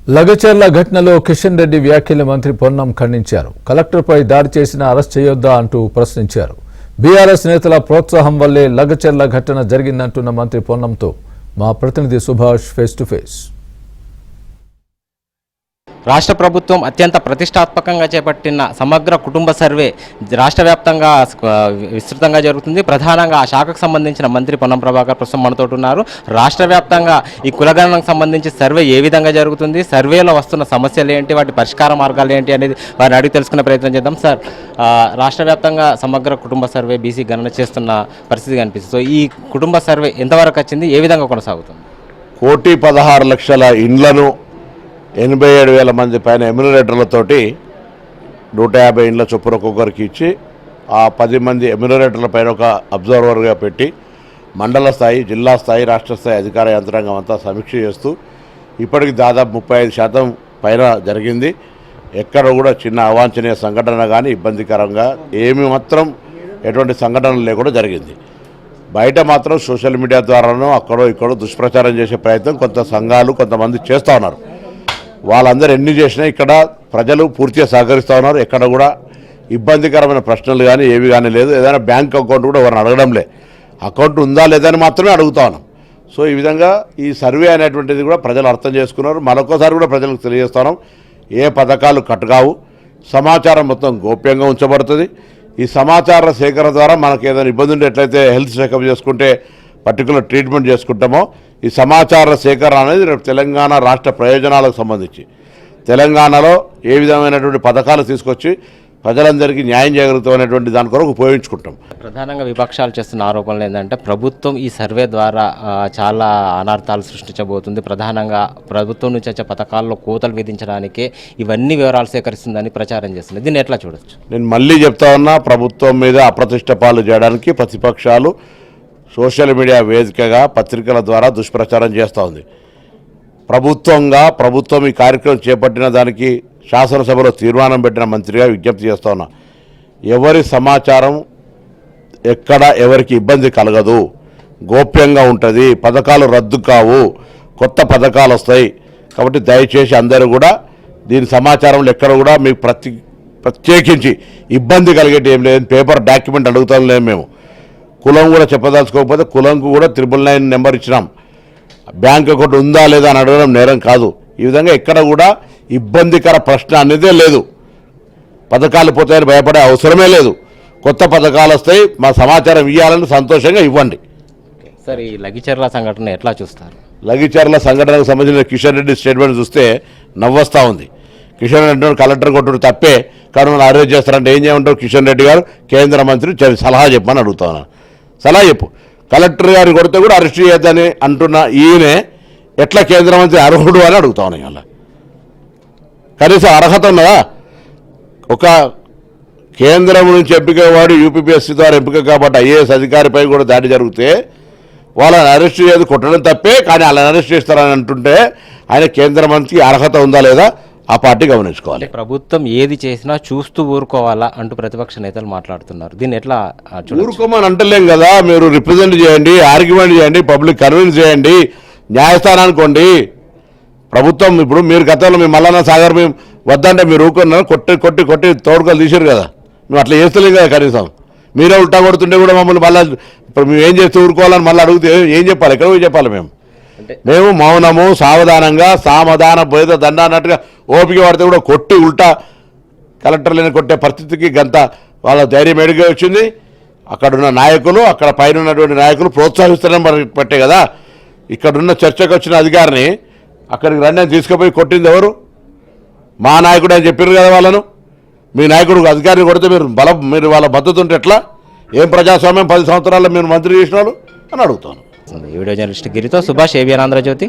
లగచర్ల ఘటనలో కిషన్ రెడ్డి వ్యాఖ్యలు మంత్రి పొన్నం ఖండించారు. కలెక్టర్పై దాడి చేసిన అరెస్ట్ చేయొద్దా అంటూ ప్రశ్నించారు. బీఆర్ఎస్ నేతల ప్రోత్సాహం వల్లే లగచర్ల ఘటన జరిగిందంటున్న మంత్రి పొన్నంతో మా ప్రతినిధి సుభాష్ ఫేస్ టు ఫేస్. రాష్ట్ర ప్రభుత్వం అత్యంత ప్రతిష్టాత్మకంగా చేపట్టిన సమగ్ర కుటుంబ సర్వే రాష్ట్ర వ్యాప్తంగా విస్తృతంగా జరుగుతుంది. ప్రధానంగా ఆ శాఖకు సంబంధించిన మంత్రి పొన్నం ప్రభాకర్ ప్రస్తుతం మనతో ఉన్నారు. రాష్ట్ర వ్యాప్తంగా ఈ కులగణనకు సంబంధించి సర్వే ఏ విధంగా జరుగుతుంది, సర్వేలో వస్తున్న సమస్యలు ఏంటి, వాటి పరిష్కార మార్గాలు ఏంటి అనేది వారిని అడిగి తెలుసుకునే ప్రయత్నం చేద్దాం. సార్, రాష్ట్ర వ్యాప్తంగా సమగ్ర కుటుంబ సర్వే బీసీ గణన చేస్తున్న పరిస్థితి కనిపిస్తుంది. సో ఈ కుటుంబ సర్వే ఎంతవరకు వచ్చింది, ఏ విధంగా కొనసాగుతుంది? 1,16,00,000 ఇండ్లను 87,000 మంది పైన ఎమ్యునరేటర్లతోటి 150 ఇండ్ల చొప్పున ఒక్కొక్కరికి ఇచ్చి ఆ 10 మంది ఎమ్యునరేటర్ల పైన ఒక అబ్జర్వర్గా పెట్టి మండల స్థాయి, జిల్లా స్థాయి, రాష్ట్ర స్థాయి అధికార యంత్రాంగం అంతా సమీక్ష చేస్తూ ఇప్పటికి దాదాపు 35% పైన జరిగింది. ఎక్కడ కూడా చిన్న అవాంఛనీయ సంఘటన కానీ ఇబ్బందికరంగా ఏమి మాత్రం ఎటువంటి సంఘటనలు లేకుండా జరిగింది. బయట మాత్రం సోషల్ మీడియా ద్వారానో అక్కడో ఇక్కడో దుష్ప్రచారం చేసే ప్రయత్నం కొంత సంఘాలు కొంతమంది చేస్తూ ఉన్నారు. వాళ్ళందరూ ఎన్ని చేసినా ఇక్కడ ప్రజలు పూర్తిగా సహకరిస్తూ ఉన్నారు. ఎక్కడ కూడా ఇబ్బందికరమైన ప్రశ్నలు కానీ ఏవి కానీ లేదు. ఏదైనా బ్యాంక్ అకౌంట్ కూడా ఎవరిని అడగడం అకౌంట్ ఉందా లేదని మాత్రమే అడుగుతా ఉన్నాం. సో ఈ విధంగా ఈ సర్వే అనేటువంటిది కూడా ప్రజలు అర్థం చేసుకున్నారు. మరొకసారి కూడా ప్రజలకు తెలియజేస్తున్నాం, ఏ పథకాలు కట్టుకావు, సమాచారం మొత్తం గోప్యంగా ఉంచబడుతుంది. ఈ సమాచార సేకరణ ద్వారా మనకు ఏదైనా ఇబ్బంది ఉంటే ఎట్లయితే హెల్త్ చెకప్ చేసుకుంటే పర్టికులర్ ట్రీట్మెంట్ చేసుకుంటామో, ఈ సమాచార సేకరణ అనేది రేపు తెలంగాణ రాష్ట్ర ప్రయోజనాలకు సంబంధించి తెలంగాణలో ఏ విధమైనటువంటి పథకాలు తీసుకొచ్చి ప్రజలందరికీ న్యాయం చేయగలుగుతామనేటువంటి దాని కొరకు ఉపయోగించుకుంటాం. ప్రధానంగా విపక్షాలు చేస్తున్న ఆరోపణలు ఏంటంటే ప్రభుత్వం ఈ సర్వే ద్వారా చాలా అనర్థాలు సృష్టించబోతుంది, ప్రధానంగా ప్రభుత్వం నుంచి వచ్చే పథకాల్లో కోతలు విధించడానికే ఇవన్నీ వివరాలు సేకరిస్తుందని ప్రచారం చేస్తుంది. దీన్ని ఎట్లా చూడొచ్చు? నేను మళ్ళీ చెప్తా ఉన్నా, ప్రభుత్వం మీద అప్రతిష్ట పాలు చేయడానికి ప్రతిపక్షాలు సోషల్ మీడియా వేదికగా పత్రికల ద్వారా దుష్ప్రచారం చేస్తూ ఉంది. ప్రభుత్వం ఈ కార్యక్రమం చేపట్టిన దానికి శాసనసభలో తీర్మానం పెట్టిన మంత్రిగా విజ్ఞప్తి చేస్తూ ఉన్నా, ఎవరి సమాచారం ఎక్కడ ఎవరికి ఇబ్బంది కలగదు, గోప్యంగా ఉంటుంది, పథకాలు రద్దు కావు, కొత్త పథకాలు వస్తాయి. కాబట్టి దయచేసి అందరూ కూడా దీని సమాచారంలో ఎక్కడ కూడా మీకు ప్రత్యేకించి ఇబ్బంది కలిగేటి ఏం లేదు. పేపర్ డాక్యుమెంట్ అడుగుతాం లేదు. మేము కులం కూడా చెప్పదలుచుకోకపోతే కులంకు కూడా 999 నెంబర్ ఇచ్చినాం. బ్యాంక్ అకౌంట్ ఉందా లేదా అని అడగడం నేరం కాదు. ఈ విధంగా ఎక్కడ కూడా ఇబ్బందికర ప్రశ్న అనేదే లేదు. పథకాలు పోతాయని భయపడే అవసరమే లేదు. కొత్త పథకాలు వస్తాయి, మా సమాచారం ఇవ్వాలని సంతోషంగా ఇవ్వండి. సార్, ఈ లగిచర్ల సంఘటన ఎట్లా చూస్తారు? లగిచర్ల సంఘటనకు సంబంధించిన కిషన్ రెడ్డి స్టేట్మెంట్ చూస్తే నవ్వొస్తూ ఉంది. కిషన్ రెడ్డి కలెక్టర్ కొట్టుడు తప్పే, కానీ మనం అరెస్ట్ చేస్తారంటే ఏం చేయమంటారు? కిషన్ రెడ్డి గారు కేంద్ర మంత్రి సలహా చెప్పమని అడుగుతాను. సలహా చెప్పు. కలెక్టర్ గారిని కొడితే కూడా అరెస్ట్ చేయొద్దని అంటున్న ఈయనే ఎట్లా కేంద్ర మంత్రి అర్హుడు అని అడుగుతాను. ఇవాళ కనీసం అర్హత ఉన్నదా? ఒక కేంద్రం నుంచి ఎంపిక వాడు యూపీపీఎస్సీ ద్వారా ఎంపిక కాబట్టి ఐఏఎస్ అధికారిపై కూడా దాడి జరిగితే వాళ్ళని అరెస్ట్ చేయదు, కొట్టడం తప్పే, కానీ వాళ్ళని అరెస్ట్ చేస్తారని అంటుంటే ఆయన కేంద్ర మంత్రికి అర్హత ఉందా లేదా ఆ పార్టీ గమనించుకోవాలి. ప్రభుత్వం ఏది చేసినా చూస్తూ ఊరుకోవాలా అంటూ ప్రతిపక్ష నేతలు మాట్లాడుతున్నారు. దీన్ని ఎట్లా ఊరుకోమని అంటలేం కదా. మీరు రిప్రజెంట్ చేయండి, ఆర్గ్యుమెంట్ చేయండి, పబ్లిక్ కన్విన్స్ చేయండి, న్యాయస్థానానికి. ప్రభుత్వం ఇప్పుడు మీరు గతంలో మీ మల్లన్న సాగర్ మేము వద్దంటే మీరు ఊరుకున్నారు, కొట్టి కొట్టి కొట్టి తోడుకలు తీసారు కదా. మేము అట్లా చేస్తలేం కదా. కనీసం మీరే ఉల్టా కొడుతుంటే కూడా మమ్మల్ని మళ్ళీ ఇప్పుడు మేము ఏం చేస్తూ ఊరుకోవాలని మళ్ళీ అడిగితే ఏం చెప్పాలి? ఎక్కడ పోయి చెప్పాలి? మేము మౌనము, సావధానంగా, సామధాన భేద దండ అన్నట్టుగా ఓపిక పడితే కూడా కొట్టి ఉల్టా కలెక్టర్లను కొట్టే పరిస్థితికి గంత వాళ్ళ ధైర్యం ఎడిగా వచ్చింది. అక్కడున్న నాయకులు, అక్కడ పైన ఉన్నటువంటి నాయకులు ప్రోత్సహిస్తడం పట్టే కదా. ఇక్కడున్న చర్చకు వచ్చిన అధికారిని అక్కడికి రండి అని తీసుకుపోయి కొట్టింది ఎవరు? మా నాయకుడు అని చెప్పారు కదా వాళ్ళను. మీ నాయకుడు అధికారిని కొడితే మీరు వాళ్ళ మద్దతు ఉంటే ఎట్లా? ఏం ప్రజాస్వామ్యం 10 సంవత్సరాల్లో మీరు మంత్రి చేసిన వాళ్ళు అని అడుగుతాను. వీడియో జర్నలిస్ట్ గిరితో సుభాష్, ఏబిఎన్ ఆంధ్రజ్యోతి.